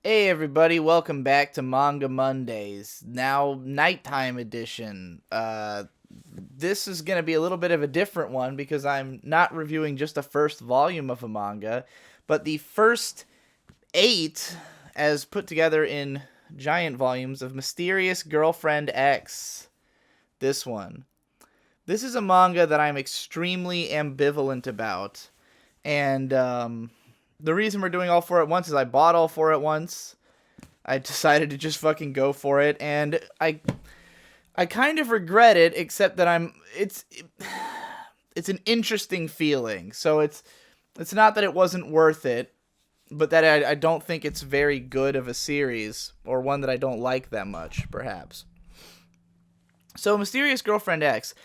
Hey everybody, welcome back to Manga Mondays, now nighttime edition. This is going to be a little bit of a different one because I'm not reviewing just the first volume of a manga, but the first 8 as put together in giant volumes of Mysterious Girlfriend X. This one. This is a manga that I'm extremely ambivalent about, and the reason we're doing all 4 at once is I bought all 4 at once. I decided to just fucking go for it, and I kind of regret it, except that it's an interesting feeling. So it's not that it wasn't worth it, but that I don't think it's very good of a series, or one that I don't like that much, perhaps. So Mysterious Girlfriend X,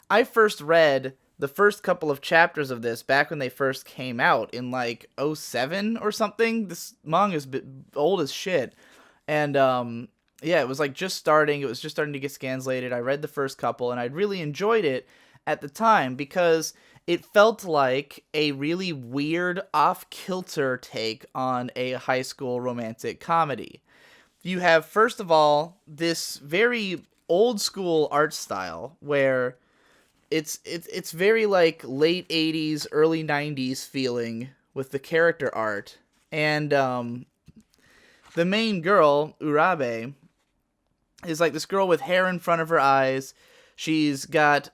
I first read the first couple of chapters of this back when they first came out in like '07 or something. This manga's old as shit. And yeah, it was like just starting. It was just starting to get translated. I read the first couple, and I really enjoyed it at the time because it felt like a really weird, off-kilter take on a high school romantic comedy. You have, first of all, this very old school art style where it's very like late '80s, early '90s feeling with the character art, and the main girl, Urabe, is like this girl with hair in front of her eyes. She's got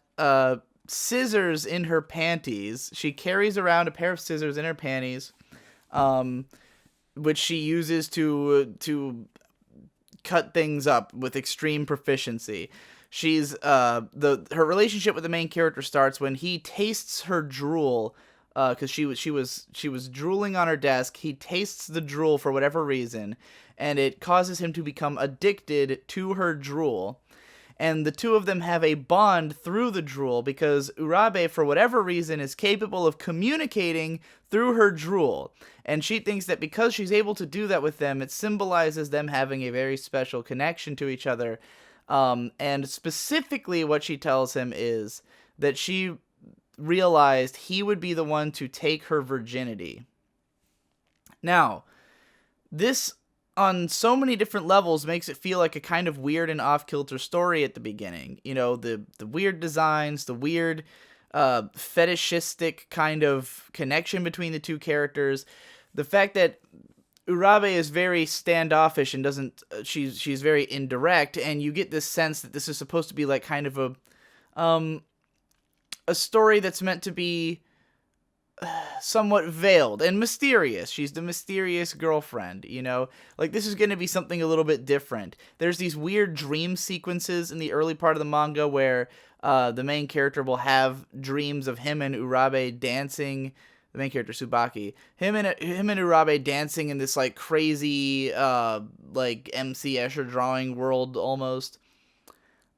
scissors in her panties. She carries around a pair of scissors in her panties, um, which she uses to cut things up with extreme proficiency. She's her relationship with the main character starts when he tastes her drool, because she was drooling on her desk. He tastes the drool for whatever reason, and it causes him to become addicted to her drool. And the two of them have a bond through the drool because Urabe, for whatever reason, is capable of communicating through her drool. And she thinks that because she's able to do that with them, it symbolizes them having a very special connection to each other. And specifically, what she tells him is that she realized he would be the one to take her virginity. Now, this on so many different levels makes it feel like a kind of weird and off-kilter story at the beginning. You know, the weird designs, the weird fetishistic kind of connection between the two characters. The fact that Urabe is very standoffish and doesn't she's very indirect, and you get this sense that this is supposed to be like kind of a story that's meant to be somewhat veiled and mysterious. She's the mysterious girlfriend, you know? Like, this is going to be something a little bit different. There's these weird dream sequences in the early part of the manga where the main character will have dreams of him and Urabe dancing. The main character, Tsubaki. Him and Urabe dancing in this, like, crazy, like, MC Escher drawing world, almost.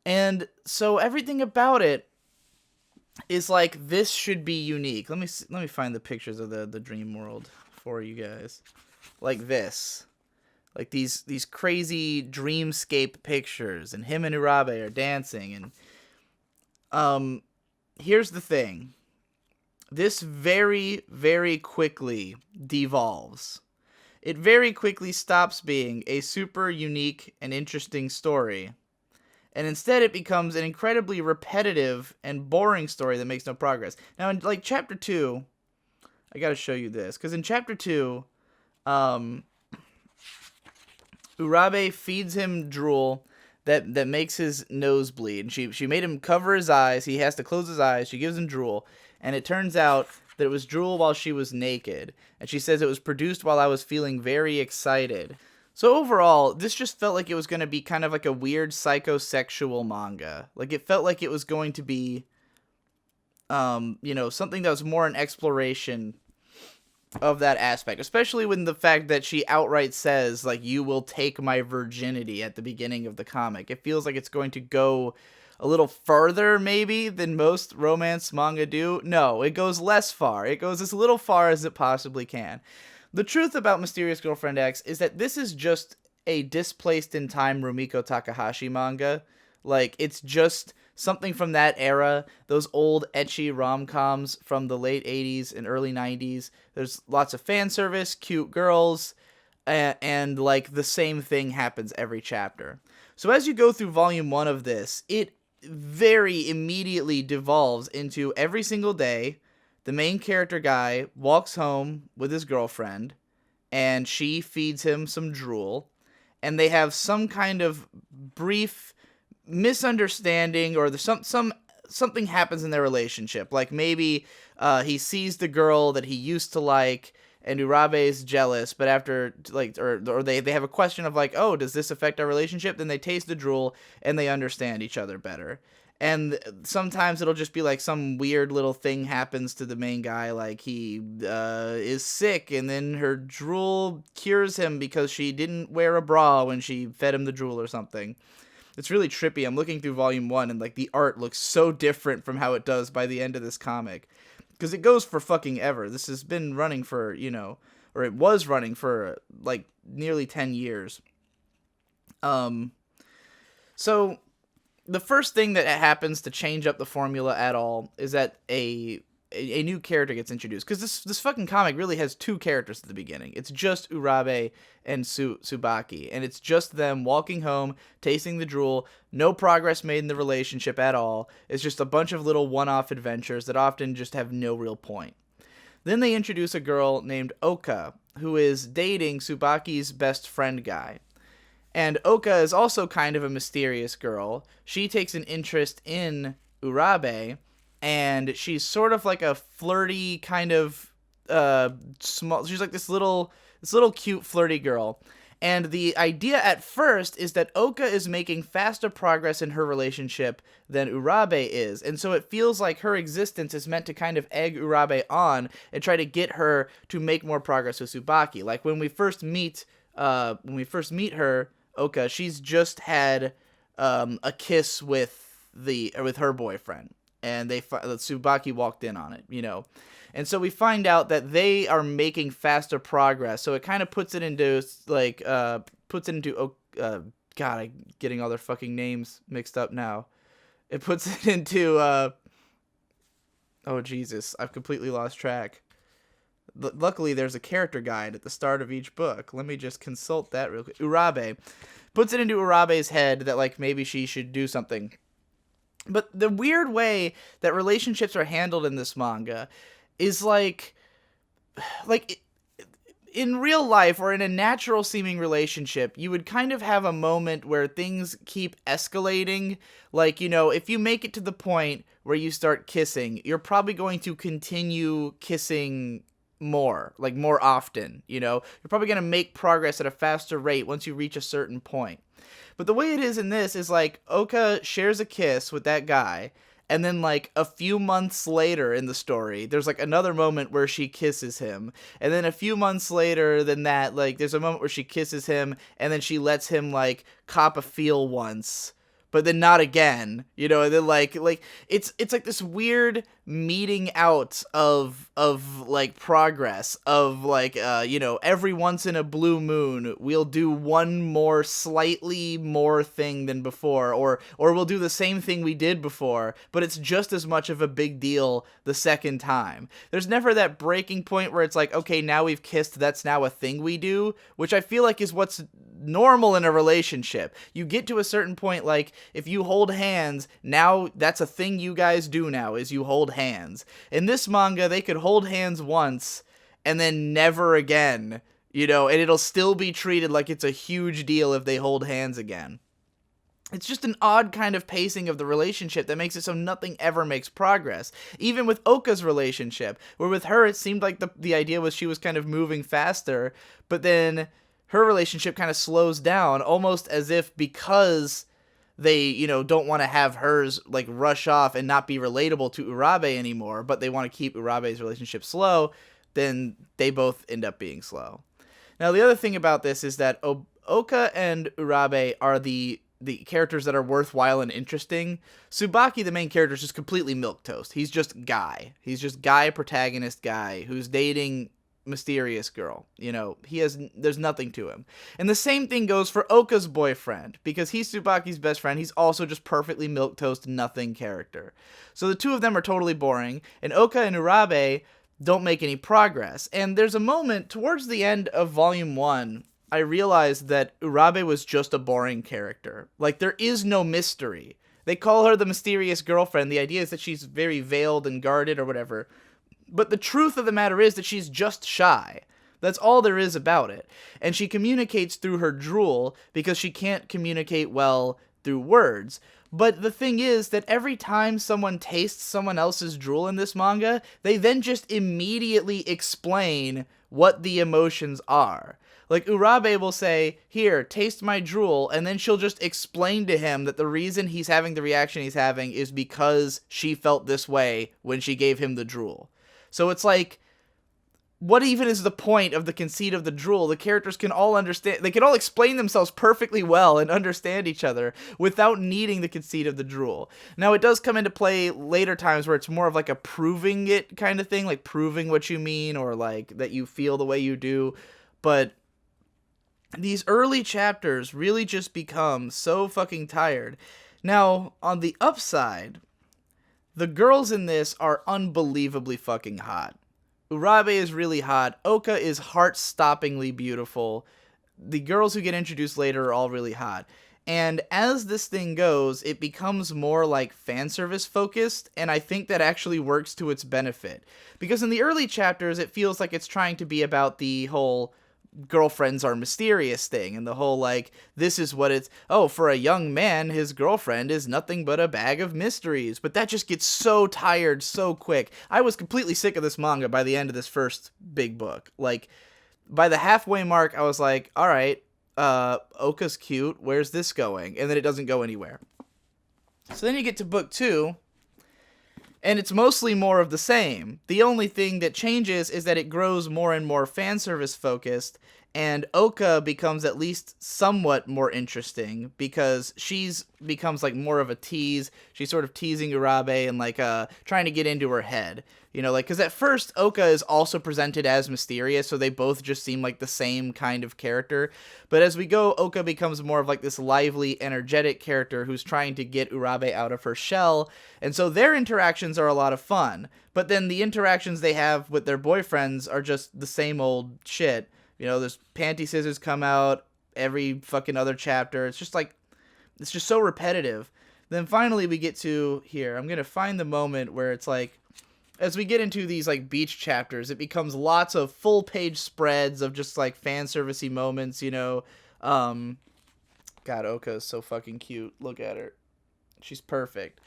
And so everything about it is like, this should be unique. Let me find the pictures of the dream world for you guys. Like this. Like these crazy dreamscape pictures, and him and Urabe are dancing, and here's the thing. This very, very quickly devolves. It very quickly stops being a super unique and interesting story, and instead it becomes an incredibly repetitive and boring story that makes no progress. Now, in like chapter 2, I gotta show you this, because in chapter 2, Urabe feeds him drool that makes his nose bleed. And she made him cover his eyes. He has to close his eyes. She gives him drool, and it turns out that it was drool while she was naked. And she says it was produced while I was feeling very excited. So overall, this just felt like it was going to be kind of like a weird psychosexual manga. Like, it felt like it was going to be, something that was more an exploration of that aspect. Especially when the fact that she outright says, like, you will take my virginity at the beginning of the comic. It feels like it's going to go a little further, maybe, than most romance manga do. No, it goes less far. It goes as little far as it possibly can. The truth about Mysterious Girlfriend X is that this is just a displaced in time Rumiko Takahashi manga. Like, it's just something from that era, those old ecchi rom-coms from the late 80s and early 90s. There's lots of fan service, cute girls, and like the same thing happens every chapter. So as you go through volume 1 of this, it very immediately devolves into every single day the main character guy walks home with his girlfriend and she feeds him some drool, and they have some kind of brief misunderstanding, or there's something happens in their relationship. Like maybe he sees the girl that he used to like, and Urabe's jealous, but after, like, or they have a question of like, oh, does this affect our relationship? Then they taste the drool and they understand each other better. And sometimes it'll just be like some weird little thing happens to the main guy, like he is sick, and then her drool cures him because she didn't wear a bra when she fed him the drool or something. It's really trippy. I'm looking through volume 1, and like the art looks so different from how it does by the end of this comic, because it goes for fucking ever. This has been running for, or it was running for like nearly 10 years. So the first thing that happens to change up the formula at all is that a new character gets introduced, because this fucking comic really has two characters at the beginning. It's just Urabe and Tsubaki, and it's just them walking home, tasting the drool, no progress made in the relationship at all. It's just a bunch of little one-off adventures that often just have no real point. Then they introduce a girl named Oka, who is dating Tsubaki's best friend guy. And Oka is also kind of a mysterious girl. She takes an interest in Urabe, and she's sort of like a flirty kind of small. She's like this little cute flirty girl. And the idea at first is that Oka is making faster progress in her relationship than Urabe is. And so it feels like her existence is meant to kind of egg Urabe on and try to get her to make more progress with Tsubaki. Like when we first meet her, Oka, she's just had a kiss with her boyfriend, and Tsubaki walked in on it, and so we find out that they are making faster progress. So it kind of puts it into like God, I'm getting all their fucking names mixed up now. It puts it into oh Jesus, I've completely lost track. Luckily, there's a character guide at the start of each book. Let me just consult that real quick. Urabe puts it into Urabe's head that like maybe she should do something. But the weird way that relationships are handled in this manga is like in real life or in a natural seeming relationship, you would kind of have a moment where things keep escalating. Like, if you make it to the point where you start kissing, you're probably going to continue kissing more often. You're probably going to make progress at a faster rate once you reach a certain point. But the way it is in this is like Oka shares a kiss with that guy, and then like a few months later in the story there's like another moment where she kisses him, and then a few months later than that, like there's a moment where she kisses him and then she lets him like cop a feel once, but then not again, and then like it's like this weird meeting out of like progress of like every once in a blue moon we'll do one more slightly more thing than before, or we'll do the same thing we did before, but it's just as much of a big deal the second time. There's never that breaking point where it's like, okay, now we've kissed, that's now a thing we do, which I feel like is what's normal in a relationship. You get to a certain point, like if you hold hands, now that's a thing you guys do now, is you hold hands. In this manga, they could hold hands once and then never again, and it'll still be treated like it's a huge deal if they hold hands again. It's just an odd kind of pacing of the relationship that makes it so nothing ever makes progress. Even with Oka's relationship, where with her it seemed like the idea was she was kind of moving faster, but then her relationship kind of slows down, almost as if because they, don't want to have hers like rush off and not be relatable to Urabe anymore, but they want to keep Urabe's relationship slow, then they both end up being slow. Now, the other thing about this is that Oka and Urabe are the characters that are worthwhile and interesting. Tsubaki, the main character, is just completely milquetoast. He's just guy. He's just guy, protagonist guy, who's dating mysterious girl. There's nothing to him. And the same thing goes for Oka's boyfriend, because he's Tsubaki's best friend. He's also just perfectly milquetoast, nothing character. So the two of them are totally boring, and Oka and Urabe don't make any progress. And there's a moment towards the end of volume 1 I realized that Urabe was just a boring character. Like, there is no mystery. They call her the mysterious girlfriend. The idea is that she's very veiled and guarded or whatever. But the truth of the matter is that she's just shy. That's all there is about it. And she communicates through her drool because she can't communicate well through words. But the thing is that every time someone tastes someone else's drool in this manga, they then just immediately explain what the emotions are. Like, Urabe will say, here, taste my drool, and then she'll just explain to him that the reason he's having the reaction he's having is because she felt this way when she gave him the drool. So it's like, what even is the point of the conceit of the drool? The characters can all understand, they can all explain themselves perfectly well and understand each other without needing the conceit of the drool. Now, it does come into play later times where it's more of like a proving it kind of thing, like proving what you mean or like that you feel the way you do. But these early chapters really just become so fucking tired. Now, on the upside, the girls in this are unbelievably fucking hot. Urabe is really hot. Oka is heart-stoppingly beautiful. The girls who get introduced later are all really hot. And as this thing goes, it becomes more like fan service focused, and I think that actually works to its benefit. Because in the early chapters, it feels like it's trying to be about the whole girlfriends are mysterious thing, and the whole like, this is what it's, oh, for a young man, his girlfriend is nothing but a bag of mysteries. But that just gets so tired so quick. I was completely sick of this manga by the end of this first big book. Like, by the halfway mark, I was like, all right, Oka's cute, where's this going? And then it doesn't go anywhere. So then you get to book 2, and it's mostly more of the same. The only thing that changes is that it grows more and more fan service focused, and Oka becomes at least somewhat more interesting because she's becomes like more of a tease. She's sort of teasing Urabe and like trying to get into her head. You know, like, because at first Oka is also presented as mysterious, so they both just seem like the same kind of character. But as we go, Oka becomes more of like this lively, energetic character who's trying to get Urabe out of her shell. And so their interactions are a lot of fun. But then the interactions they have with their boyfriends are just the same old shit. You know, there's panty scissors come out every fucking other chapter. It's just like, it's just so repetitive. Then finally we get to here. I'm going to find the moment where it's like, as we get into these like beach chapters, it becomes lots of full page spreads of just like fan servicey moments, you know. God, Oka is so fucking cute. Look at her. She's perfect.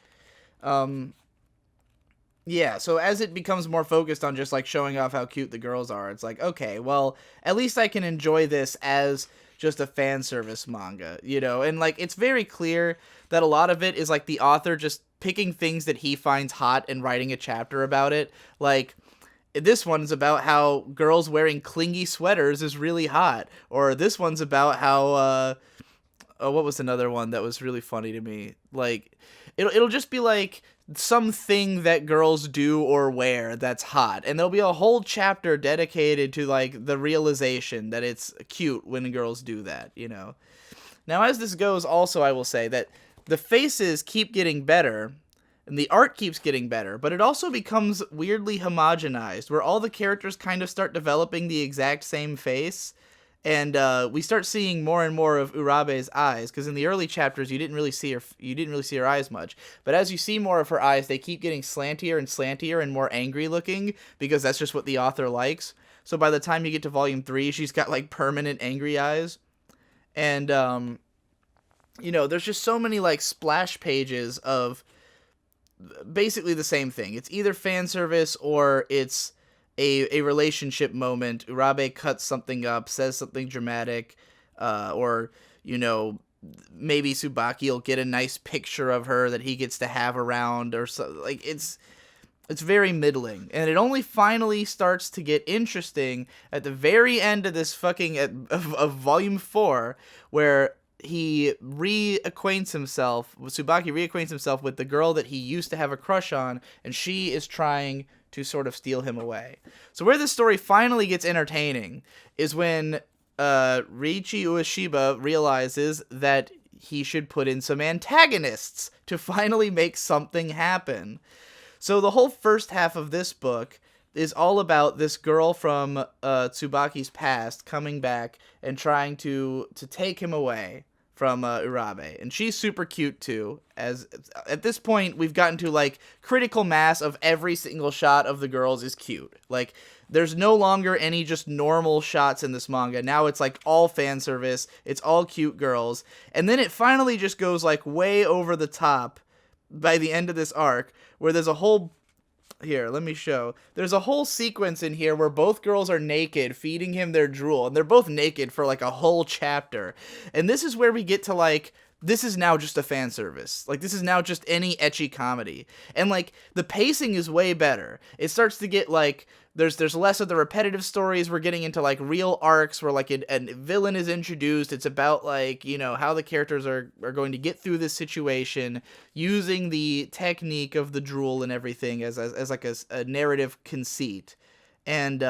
Yeah, so as it becomes more focused on just like showing off how cute the girls are, it's like, okay, well, at least I can enjoy this as just a fan service manga, you know. And like, it's very clear that a lot of it is like the author just picking things that he finds hot and writing a chapter about it. Like, this one's about how girls wearing clingy sweaters is really hot, or this one's about how what was another one that was really funny to me? Like, it'll just be like something that girls do or wear that's hot, and there'll be a whole chapter dedicated to like the realization that it's cute when girls do that, you know. Now, as this goes, also I will say that the faces keep getting better, and the art keeps getting better, but it also becomes weirdly homogenized, where all the characters kind of start developing the exact same face, and we start seeing more and more of Urabe's eyes, because in the early chapters you didn't really see her eyes much, but as you see more of her eyes, they keep getting slantier and slantier and more angry looking, because that's just what the author likes. So by the time you get to volume 3, she's got like permanent angry eyes, and you know, there's just so many like splash pages of basically the same thing. It's either fan service or it's a relationship moment. Urabe cuts something up, says something dramatic, or, you know, maybe Tsubaki will get a nice picture of her that he gets to have around, or so. Like, it's very middling, and it only finally starts to get interesting at the very end of this fucking of volume 4, where Tsubaki reacquaints himself with the girl that he used to have a crush on, and she is trying to sort of steal him away. So where this story finally gets entertaining is when Riichi Ueshiba realizes that he should put in some antagonists to finally make something happen. So the whole first half of this book is all about this girl from Tsubaki's past coming back and trying to take him away from Urabe. And she's super cute too. As at this point we've gotten to like critical mass of every single shot of the girls is cute. Like there's no longer any just normal shots in this manga. Now it's like all fan service. It's all cute girls. And then it finally just goes like way over the top by the end of this arc where there's a whole here, let me show. There's a whole sequence in here where both girls are naked feeding him their drool, and they're both naked for like a whole chapter. And this is where we get to like this is now just a fan service. Like this is now just any ecchi comedy. And like the pacing is way better. It starts to get like there's less of the repetitive stories. We're getting into like real arcs where like a villain is introduced. It's about like, you know, how the characters are going to get through this situation using the technique of the drool and everything as like a narrative conceit. And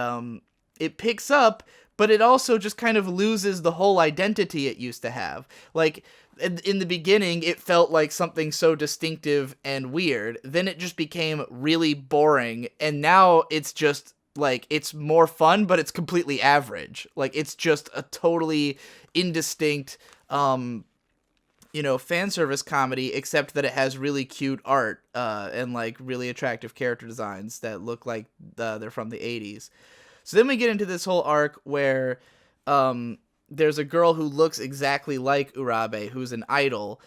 it picks up, but it also just kind of loses the whole identity it used to have. Like in the beginning, it felt like something so distinctive and weird. Then it just became really boring. And now it's just like, it's more fun, but it's completely average. Like it's just a totally indistinct, you know, fan service comedy, except that it has really cute art, and like really attractive character designs that look like they're from the 80s. So then we get into this whole arc where, there's a girl who looks exactly like Urabe, who's an idol,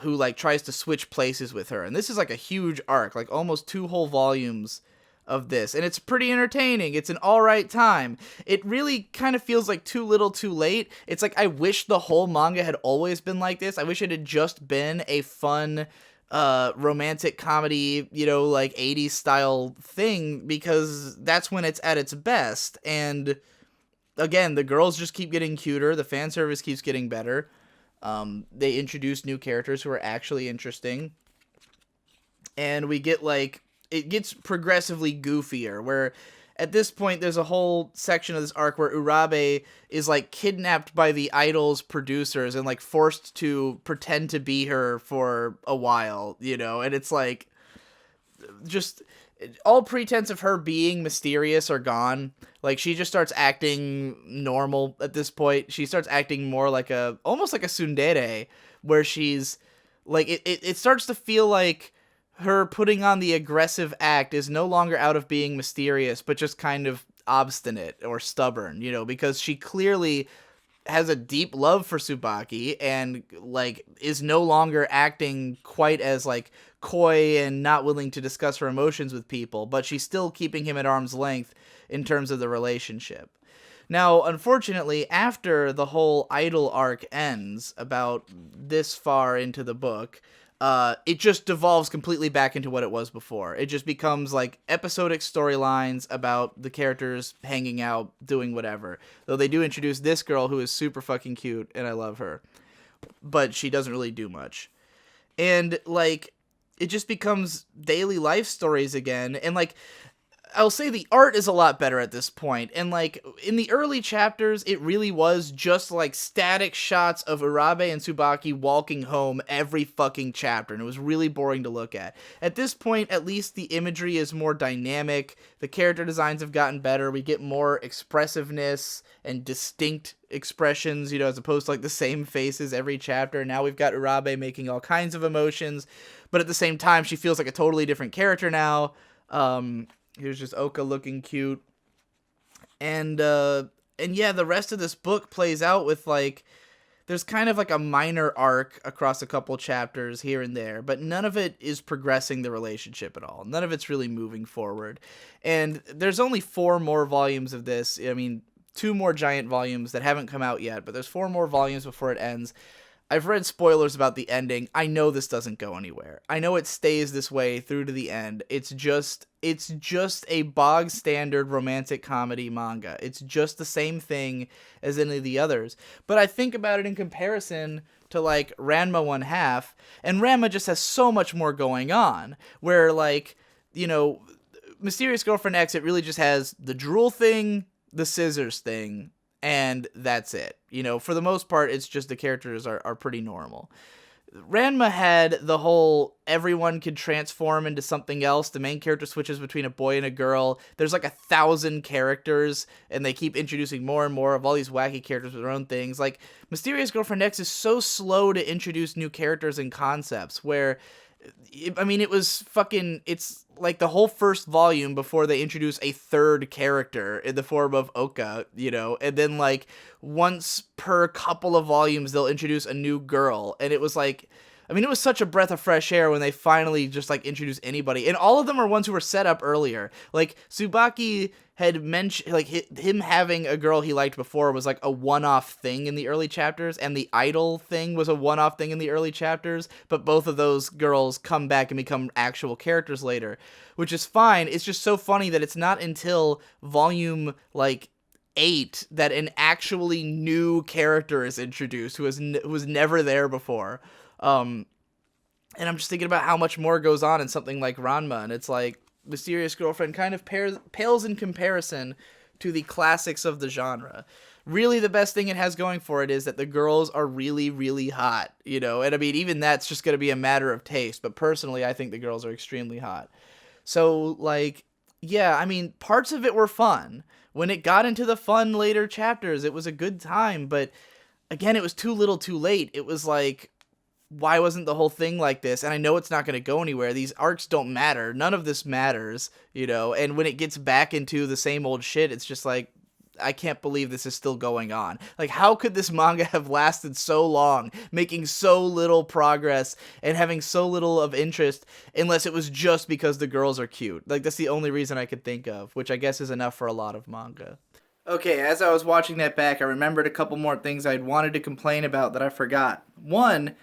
who like tries to switch places with her. And this is like a huge arc, like almost 2 whole volumes of this. And it's pretty entertaining. It's an all right time. It really kind of feels like too little too late. It's like, I wish the whole manga had always been like this. I wish it had just been a fun, romantic comedy, you know, like 80s style thing, because that's when it's at its best. And again, the girls just keep getting cuter. The fan service keeps getting better. They introduce new characters who are actually interesting. And we get like, it gets progressively goofier, where at this point there's a whole section of this arc where Urabe is like kidnapped by the idol's producers and like forced to pretend to be her for a while, you know, and it's like just all pretense of her being mysterious are gone. Like she just starts acting normal at this point. She starts acting more like almost like a tsundere, where she's like, it starts to feel like her putting on the aggressive act is no longer out of being mysterious, but just kind of obstinate or stubborn, you know, because she clearly has a deep love for Tsubaki and like is no longer acting quite as like coy and not willing to discuss her emotions with people, but she's still keeping him at arm's length in terms of the relationship. Now, unfortunately, after the whole idol arc ends about this far into the book, it just devolves completely back into what it was before. It just becomes like episodic storylines about the characters hanging out, doing whatever. Though they do introduce this girl who is super fucking cute, and I love her. But she doesn't really do much. And, like, it just becomes daily life stories again. And, like, I'll say the art is a lot better at this point. And, like, in the early chapters, it really was just, like, static shots of Urabe and Tsubaki walking home every fucking chapter. And it was really boring to look at. At this point, at least the imagery is more dynamic. The character designs have gotten better. We get more expressiveness and distinct expressions, you know, as opposed to, like, the same faces every chapter. Now we've got Urabe making all kinds of emotions. But at the same time, she feels like a totally different character now. Here's just Oka looking cute. And yeah, the rest of this book plays out with, like, there's kind of like a minor arc across a couple chapters here and there, but none of it is progressing the relationship at all. None of it's really moving forward. And there's only 4 more volumes of this. I mean, 2 more giant volumes that haven't come out yet, but there's 4 more volumes before it ends. I've read spoilers about the ending. I know this doesn't go anywhere. I know it stays this way through to the end. It's just a bog standard romantic comedy manga. It's just the same thing as any of the others. But I think about it in comparison to, like, Ranma 1/2, and Ranma just has so much more going on, where, like, you know, Mysterious Girlfriend X, it really just has the drool thing, the scissors thing, and that's it. You know, for the most part, it's just the characters are pretty normal. Ranma had the whole everyone could transform into something else. The main character switches between a boy and a girl. There's like 1,000 characters, and they keep introducing more and more of all these wacky characters with their own things. Like, Mysterious Girlfriend X is so slow to introduce new characters and concepts, where it was fucking, it's like the whole first volume before they introduce a third character in the form of Oka, and then like once per couple of volumes they'll introduce a new girl, and it was like, it was such a breath of fresh air when they finally just like introduce anybody, and all of them are ones who were set up earlier. Like Tsubaki had mentioned, like him having a girl he liked before was like a one-off thing in the early chapters, and the idol thing was a one-off thing in the early chapters, but both of those girls come back and become actual characters later, which is fine. It's just so funny that it's not until volume like 8 that an actually new character is introduced who was never there before. And I'm just thinking about how much more goes on in something like Ranma, and it's like Mysterious Girlfriend kind of pales in comparison to the classics of the genre. Really, the best thing it has going for it is that the girls are really, really hot, and even that's just going to be a matter of taste, but personally, I think the girls are extremely hot. So, like, yeah, parts of it were fun. When it got into the fun later chapters, it was a good time, but again, it was too little too late. It was like, why wasn't the whole thing like this? And I know it's not going to go anywhere. These arcs don't matter. None of this matters, and when it gets back into the same old shit, it's just like, I can't believe this is still going on. Like, how could this manga have lasted so long, making so little progress and having so little of interest, unless it was just because the girls are cute? Like, that's the only reason I could think of, which I guess is enough for a lot of manga. Okay, as I was watching that back, I remembered a couple more things I'd wanted to complain about that I forgot. One,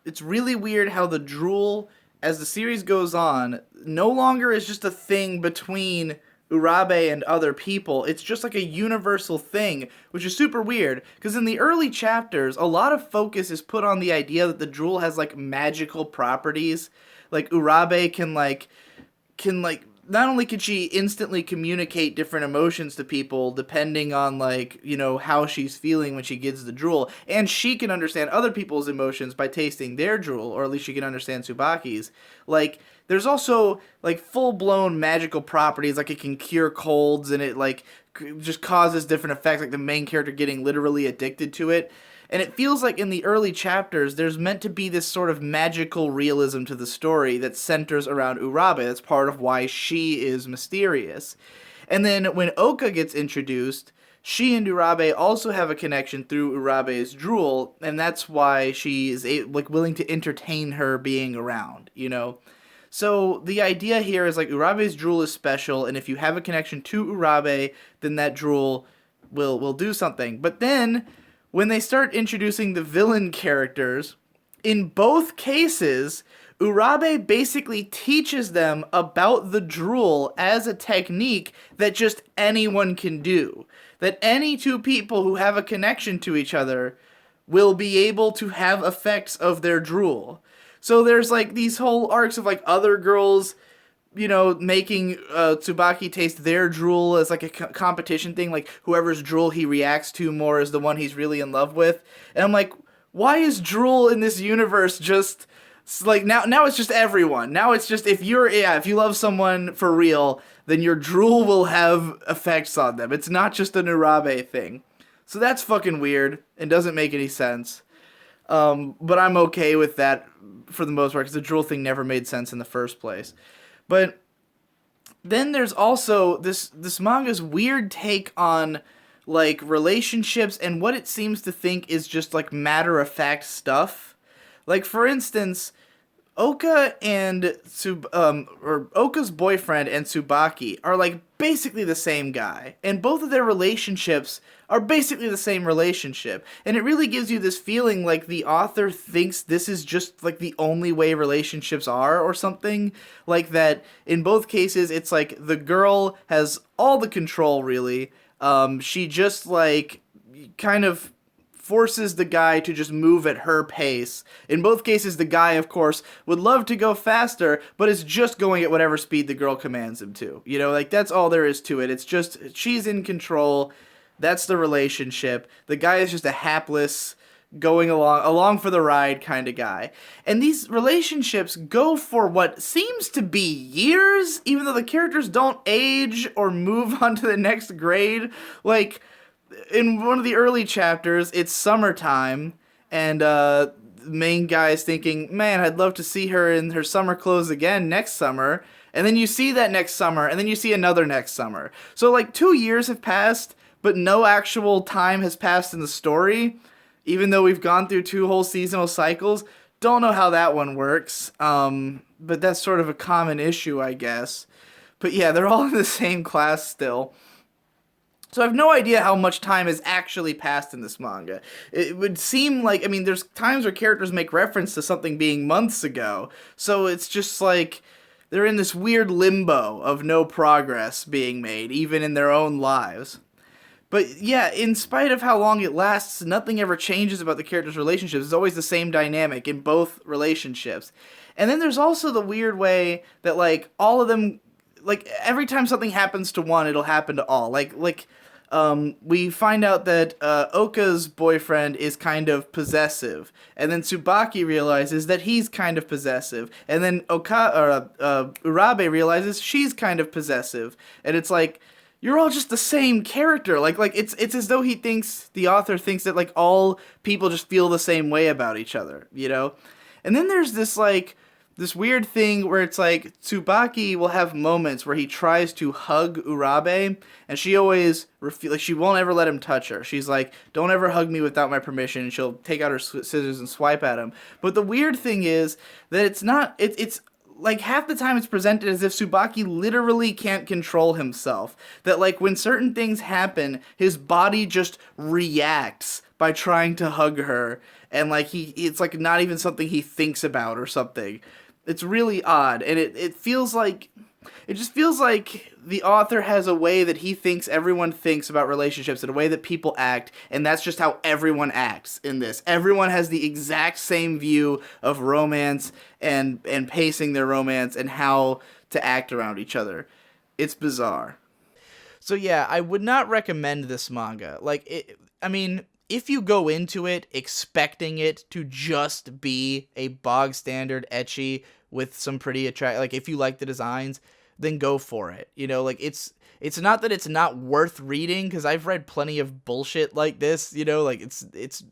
it's really weird how the drool, as the series goes on, no longer is just a thing between Urabe and other people. It's just like a universal thing, which is super weird, because in the early chapters, a lot of focus is put on the idea that the drool has like magical properties. Like Urabe can not only can she instantly communicate different emotions to people depending on, like, how she's feeling when she gets the drool, and she can understand other people's emotions by tasting their drool, or at least she can understand Tsubaki's. Like, there's also, like, full-blown magical properties, like it can cure colds, and it, like, just causes different effects, like the main character getting literally addicted to it. And it feels like in the early chapters, there's meant to be this sort of magical realism to the story that centers around Urabe. That's part of why she is mysterious. And then when Oka gets introduced, she and Urabe also have a connection through Urabe's drool, and that's why she is willing to entertain her being around, So the idea here is, like, Urabe's drool is special, and if you have a connection to Urabe, then that drool will do something. But then, when they start introducing the villain characters, in both cases, Urabe basically teaches them about the drool as a technique that just anyone can do. That any two people who have a connection to each other will be able to have effects of their drool. So there's, like, these whole arcs of, like, other girls, making Tsubaki taste their drool as, like, a competition thing. Like, whoever's drool he reacts to more is the one he's really in love with. And I'm like, why is drool in this universe just, like, now it's just everyone. Now it's just, if you love someone for real, then your drool will have effects on them. It's not just an Urabe thing. So that's fucking weird and doesn't make any sense. But I'm okay with that for the most part, because the drool thing never made sense in the first place. But then there's also this manga's weird take on, like, relationships and what it seems to think is just, like, matter-of-fact stuff. Like, for instance, Oka and Oka's boyfriend and Tsubaki are, like, basically the same guy, and both of their relationships are basically the same relationship, and it really gives you this feeling like the author thinks this is just, like, the only way relationships are, or something like that. In both cases, it's like the girl has all the control, really. She just, like, kind of forces the guy to just move at her pace. In both cases, the guy, of course, would love to go faster, but is just going at whatever speed the girl commands him to. Like, that's all there is to it. It's just, she's in control. That's the relationship. The guy is just a hapless, going along for the ride kind of guy. And these relationships go for what seems to be years, even though the characters don't age or move on to the next grade. Like, in one of the early chapters, it's summertime, and the main guy is thinking, man, I'd love to see her in her summer clothes again next summer. And then you see that next summer, and then you see another next summer. So, like, 2 years have passed, but no actual time has passed in the story, even though we've gone through 2 whole seasonal cycles. Don't know how that one works, but that's sort of a common issue, I guess. But yeah, they're all in the same class still. So I have no idea how much time has actually passed in this manga. It would seem like, I mean, there's times where characters make reference to something being months ago. So it's just like they're in this weird limbo of no progress being made, even in their own lives. But yeah, in spite of how long it lasts, nothing ever changes about the characters' relationships. It's always the same dynamic in both relationships. And then there's also the weird way that, like, all of them, like, every time something happens to one, it'll happen to all. We find out that Oka's boyfriend is kind of possessive, and then Tsubaki realizes that he's kind of possessive, and then Urabe realizes she's kind of possessive, and it's like, you're all just the same character. Like it's as though the author thinks that, like, all people just feel the same way about each other, you know? And then there's this weird thing where it's like Tsubaki will have moments where he tries to hug Urabe, and she always she won't ever let him touch her. She's like, don't ever hug me without my permission, and she'll take out her scissors and swipe at him. But the weird thing is that it's like, half the time it's presented as if Tsubaki literally can't control himself. That, like, when certain things happen, his body just reacts by trying to hug her, and, like, it's like not even something he thinks about or something. It's really odd, and it just feels like the author has a way that he thinks everyone thinks about relationships, and a way that people act, and that's just how everyone acts in this. Everyone has the exact same view of romance and pacing their romance and how to act around each other. It's bizarre. So yeah, I would not recommend this manga. I mean, if you go into it expecting it to just be a bog standard ecchi with some pretty like, if you like the designs, then go for it. You know, like, it's not that it's not worth reading, because I've read plenty of bullshit like this, you know, like, it's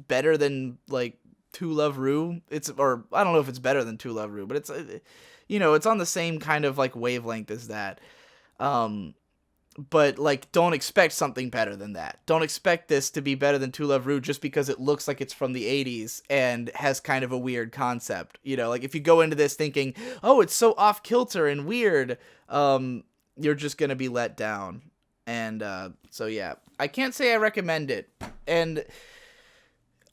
better than, like, To Love Ru. Or I don't know if it's better than To Love Ru, but it's, you know, it's on the same kind of, like, wavelength as that. But, like, don't expect something better than that. Don't expect this to be better than To Love Ru just because it looks like it's from the 80s and has kind of a weird concept. You know, like, if you go into this thinking, oh, it's so off-kilter and weird, you're just going to be let down. And so, yeah, I can't say I recommend it. And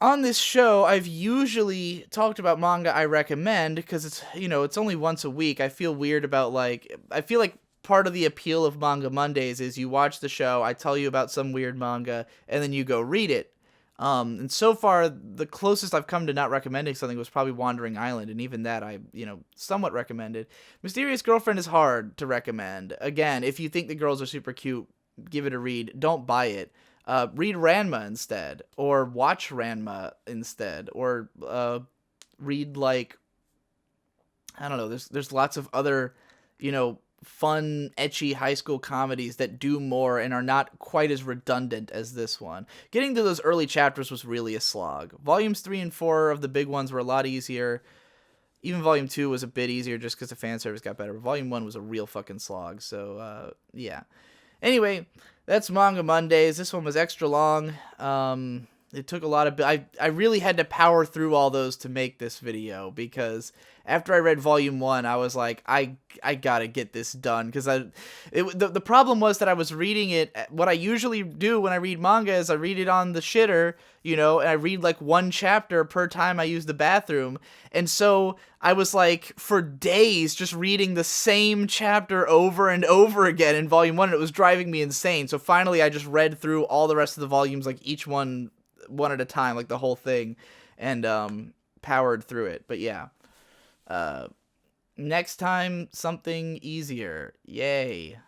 on this show, I've usually talked about manga I recommend because it's, you know, it's only once a week. I feel weird about, like, I feel like part of the appeal of Manga Mondays is you watch the show, I tell you about some weird manga, and then you go read it. And so far, the closest I've come to not recommending something was probably Wandering Island, and even that I, you know, somewhat recommended. Mysterious Girlfriend is hard to recommend. Again, if you think the girls are super cute, give it a read. Don't buy it. Read Ranma instead, or watch Ranma instead, or read, like, I don't know, there's lots of other, you know, fun, ecchi high school comedies that do more and are not quite as redundant as this one. Getting to those early chapters was really a slog. Volumes 3 and 4 of the big ones were a lot easier. Even Volume 2 was a bit easier just because the fan service got better. But Volume 1 was a real fucking slog, so, yeah. Anyway, that's Manga Mondays. This one was extra long. It took a lot of... I really had to power through all those to make this video, because after I read Volume 1, I was like, I gotta get this done, because the problem was that I was reading it... What I usually do when I read manga is I read it on the shitter, you know, and I read, like, one chapter per time I use the bathroom, and so I was, like, for days just reading the same chapter over and over again in Volume 1, and it was driving me insane. So finally I just read through all the rest of the volumes, like, each one at a time, like the whole thing, and powered through it. But yeah, next time something easier. Yay.